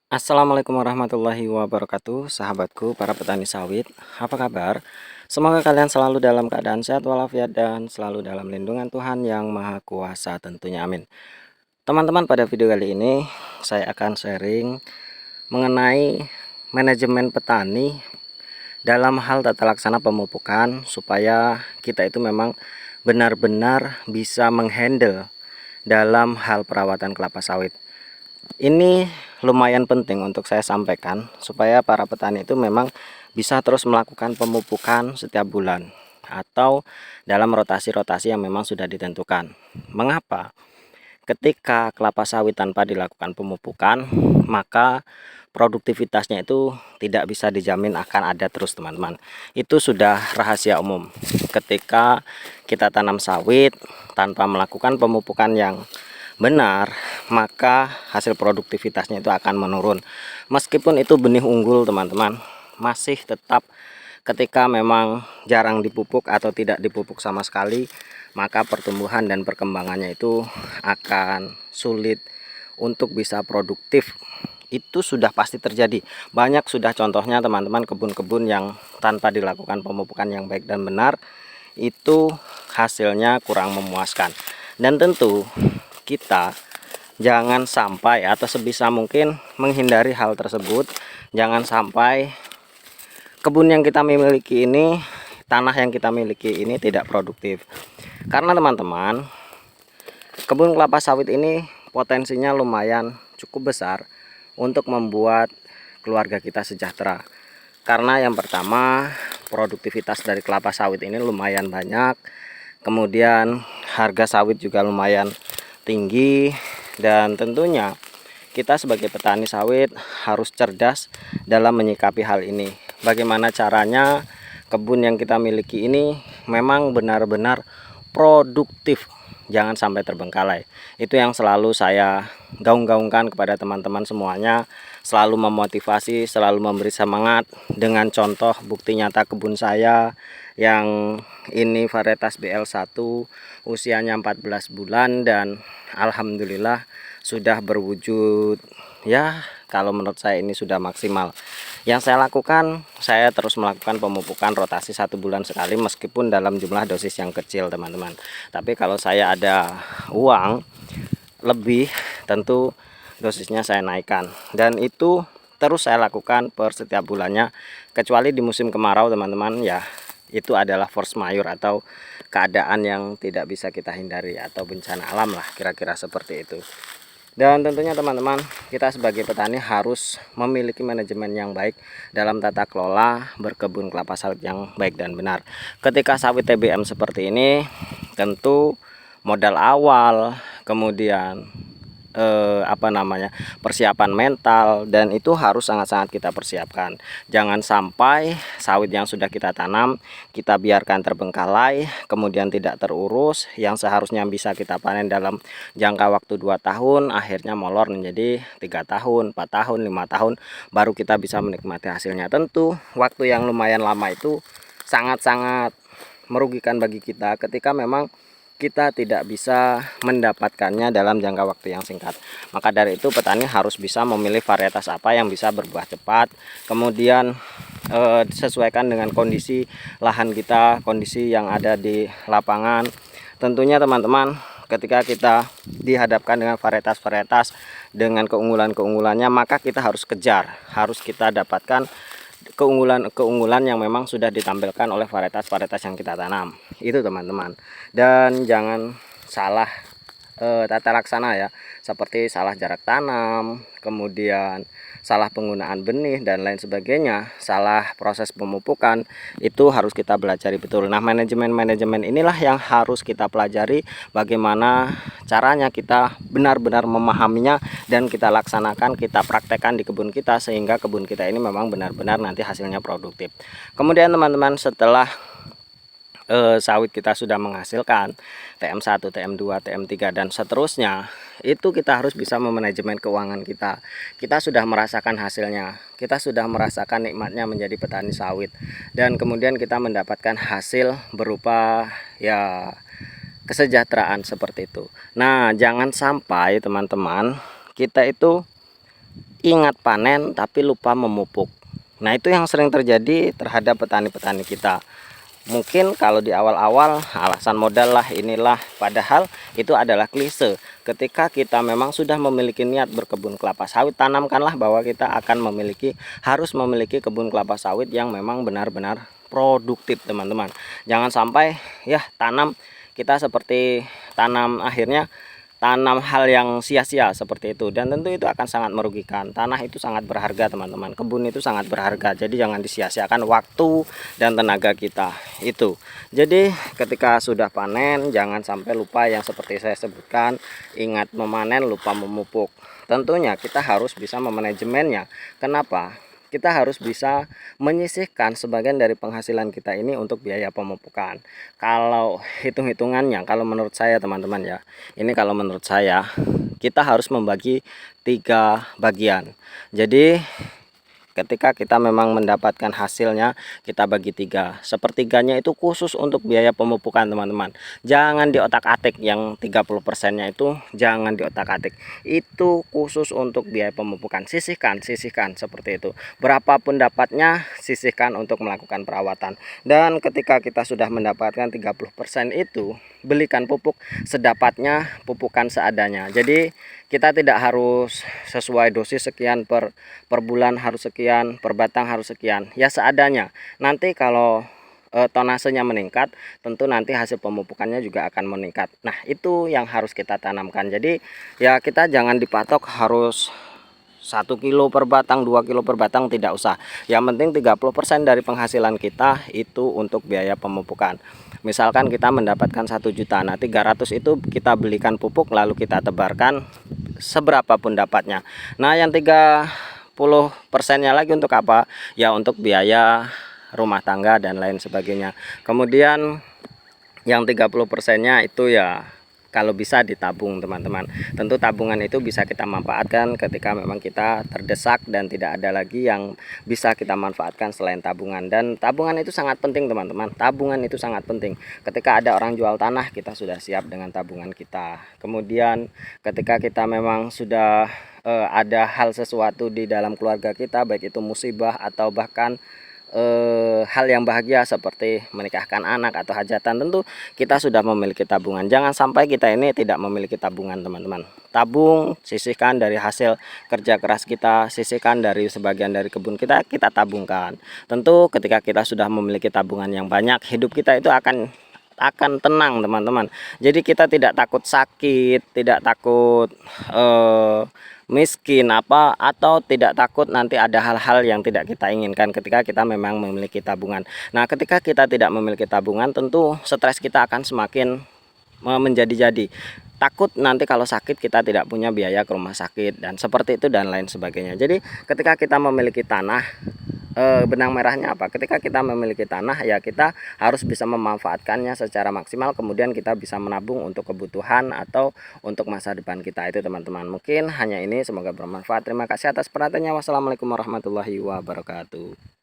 Assalamualaikum warahmatullahi wabarakatuh, sahabatku para petani sawit. Apa kabar? Semoga kalian selalu dalam keadaan sehat walafiat dan selalu dalam lindungan Tuhan yang Maha Kuasa tentunya, amin. Teman-teman, pada video kali ini saya akan sharing mengenai manajemen petani dalam hal tata laksana pemupukan supaya kita itu memang benar-benar bisa menghandle dalam hal perawatan kelapa sawit. Ini lumayan penting untuk saya sampaikan supaya para petani itu memang bisa terus melakukan pemupukan setiap bulan atau dalam rotasi-rotasi yang memang sudah ditentukan. Mengapa? Ketika kelapa sawit tanpa dilakukan pemupukan, maka produktivitasnya itu tidak bisa dijamin akan ada terus, teman-teman. Itu sudah rahasia umum. Ketika kita tanam sawit tanpa melakukan pemupukan yang benar, maka hasil produktivitasnya itu akan menurun. Meskipun itu benih unggul, teman-teman, masih tetap ketika memang jarang dipupuk atau tidak dipupuk sama sekali, maka pertumbuhan dan perkembangannya itu akan sulit untuk bisa produktif. Itu sudah pasti terjadi. Banyak sudah contohnya, teman-teman, kebun-kebun yang tanpa dilakukan pemupukan yang baik dan benar, itu hasilnya kurang memuaskan. Dan tentu kita jangan sampai atau sebisa mungkin menghindari hal tersebut. Jangan sampai kebun yang kita miliki ini, tanah yang kita miliki ini tidak produktif. Karena teman-teman, kebun kelapa sawit ini potensinya lumayan cukup besar untuk membuat keluarga kita sejahtera. Karena yang pertama, produktivitas dari kelapa sawit ini lumayan banyak. Kemudian harga sawit juga lumayan tinggi, dan tentunya kita sebagai petani sawit harus cerdas dalam menyikapi hal ini. Bagaimana caranya kebun yang kita miliki ini memang benar-benar produktif, jangan sampai terbengkalai. Itu yang selalu saya gaung-gaungkan kepada teman-teman semuanya, selalu memotivasi, selalu memberi semangat dengan contoh bukti nyata kebun saya yang ini varietas BL1, usianya 14 bulan dan alhamdulillah sudah berwujud. Ya, kalau menurut saya ini sudah maksimal. Yang saya lakukan, saya terus melakukan pemupukan rotasi 1 bulan sekali, meskipun dalam jumlah dosis yang kecil, teman-teman. Tapi kalau saya ada uang lebih, tentu dosisnya saya naikkan, dan itu terus saya lakukan per setiap bulannya, kecuali di musim kemarau, teman-teman. Ya, itu adalah force majeure atau keadaan yang tidak bisa kita hindari, atau bencana alam lah, kira-kira seperti itu. Dan tentunya teman-teman, kita sebagai petani harus memiliki manajemen yang baik dalam tata kelola berkebun kelapa sawit yang baik dan benar. Ketika sawit TBM seperti ini, tentu modal awal, kemudian persiapan mental, dan itu harus sangat-sangat kita persiapkan. Jangan sampai sawit yang sudah kita tanam kita biarkan terbengkalai, kemudian tidak terurus, yang seharusnya bisa kita panen dalam jangka waktu 2 tahun akhirnya molor menjadi 3 tahun, 4 tahun, 5 tahun baru kita bisa menikmati hasilnya. Tentu waktu yang lumayan lama itu sangat-sangat merugikan bagi kita ketika memang kita tidak bisa mendapatkannya dalam jangka waktu yang singkat. Maka dari itu petani harus bisa memilih varietas apa yang bisa berbuah cepat, kemudian disesuaikan dengan kondisi lahan kita, kondisi yang ada di lapangan. Tentunya teman-teman, ketika kita dihadapkan dengan varietas-varietas dengan keunggulan-keunggulannya, maka kita harus kejar, harus kita dapatkan keunggulan-keunggulan yang memang sudah ditampilkan oleh varietas-varietas yang kita tanam. Itu teman-teman. Dan jangan salah tata laksana ya, seperti salah jarak tanam, kemudian salah penggunaan benih dan lain sebagainya, salah proses pemupukan, itu harus kita pelajari betul. Nah, manajemen inilah yang harus kita pelajari, bagaimana caranya kita benar-benar memahaminya dan kita laksanakan, kita praktekkan di kebun kita, sehingga kebun kita ini memang benar-benar nanti hasilnya produktif. Kemudian teman-teman, setelah sawit kita sudah menghasilkan TM1, TM2, TM3 dan seterusnya, itu kita harus bisa memanajemen keuangan kita. Kita sudah merasakan hasilnya, kita sudah merasakan nikmatnya menjadi petani sawit, dan kemudian kita mendapatkan hasil berupa ya kesejahteraan seperti itu. Nah, jangan sampai teman-teman kita itu ingat panen tapi lupa memupuk. Nah, itu yang sering terjadi terhadap petani-petani kita. Mungkin kalau di awal-awal alasan modal lah inilah, padahal itu adalah klise. Ketika kita memang sudah memiliki niat berkebun kelapa sawit, tanamkanlah bahwa kita akan harus memiliki kebun kelapa sawit yang memang benar-benar produktif, teman-teman. Jangan sampai ya kita seperti akhirnya tanam hal yang sia-sia seperti itu, dan tentu itu akan sangat merugikan. Tanah itu sangat berharga, teman-teman. Kebun itu sangat berharga, jadi jangan disia-siakan waktu dan tenaga kita itu. Jadi ketika sudah panen, jangan sampai lupa yang seperti saya sebutkan, ingat memanen lupa memupuk. Tentunya kita harus bisa memanajemennya. Kenapa? Kita harus bisa menyisihkan sebagian dari penghasilan kita ini untuk biaya pemupukan. Kalau hitung-hitungannya, kalau menurut saya, teman-teman ya, ini kalau menurut saya, kita harus membagi 3 bagian. Jadi ketika kita memang mendapatkan hasilnya, kita bagi 3. Sepertiganya itu khusus untuk biaya pemupukan, teman-teman. Jangan diotak-atik, yang 30%-nya itu jangan diotak-atik. Itu khusus untuk biaya pemupukan. Sisihkan seperti itu. Berapapun dapatnya, sisihkan untuk melakukan perawatan. Dan ketika kita sudah mendapatkan 30% itu, belikan pupuk sedapatnya, pupukan seadanya. Jadi kita tidak harus sesuai dosis sekian per bulan, harus sekian per batang, harus sekian, ya seadanya. Nanti kalau tonasenya meningkat, tentu nanti hasil pemupukannya juga akan meningkat. Nah, itu yang harus kita tanamkan. Jadi ya kita jangan dipatok harus 1 kilo per batang, 2 kilo per batang, tidak usah. Yang penting 30% dari penghasilan kita itu untuk biaya pemupukan. Misalkan kita mendapatkan 1 juta, nah 300 itu kita belikan pupuk lalu kita tebarkan seberapa pun dapatnya. Nah, yang 30%-nya lagi untuk apa? Ya untuk biaya rumah tangga dan lain sebagainya. Kemudian yang 30%-nya itu ya kalau bisa ditabung, teman-teman. Tentu tabungan itu bisa kita manfaatkan ketika memang kita terdesak dan tidak ada lagi yang bisa kita manfaatkan selain tabungan. Dan tabungan itu sangat penting, teman-teman. Tabungan itu sangat penting. Ketika ada orang jual tanah, kita sudah siap dengan tabungan kita. Kemudian ketika kita memang sudah ada hal sesuatu di dalam keluarga kita, baik itu musibah atau bahkan hal yang bahagia seperti menikahkan anak atau hajatan, tentu kita sudah memiliki tabungan. Jangan sampai kita ini tidak memiliki tabungan, teman-teman. Tabung, sisihkan dari hasil kerja keras kita, sisihkan dari sebagian dari kebun kita, kita tabungkan. Tentu ketika kita sudah memiliki tabungan yang banyak, hidup kita itu akan tenang, teman-teman. Jadi kita tidak takut sakit, tidak takut miskin atau tidak takut nanti ada hal-hal yang tidak kita inginkan ketika kita memang memiliki tabungan. Nah, ketika kita tidak memiliki tabungan, tentu stres kita akan semakin menjadi-jadi. Takut nanti kalau sakit kita tidak punya biaya ke rumah sakit dan seperti itu dan lain sebagainya. Jadi ketika kita memiliki tanah, benang merahnya apa? Ketika kita memiliki tanah, ya kita harus bisa memanfaatkannya secara maksimal, kemudian kita bisa menabung untuk kebutuhan atau untuk masa depan kita. Itu, teman-teman. Mungkin hanya ini, semoga bermanfaat. Terima kasih atas perhatiannya. Wassalamualaikum warahmatullahi wabarakatuh.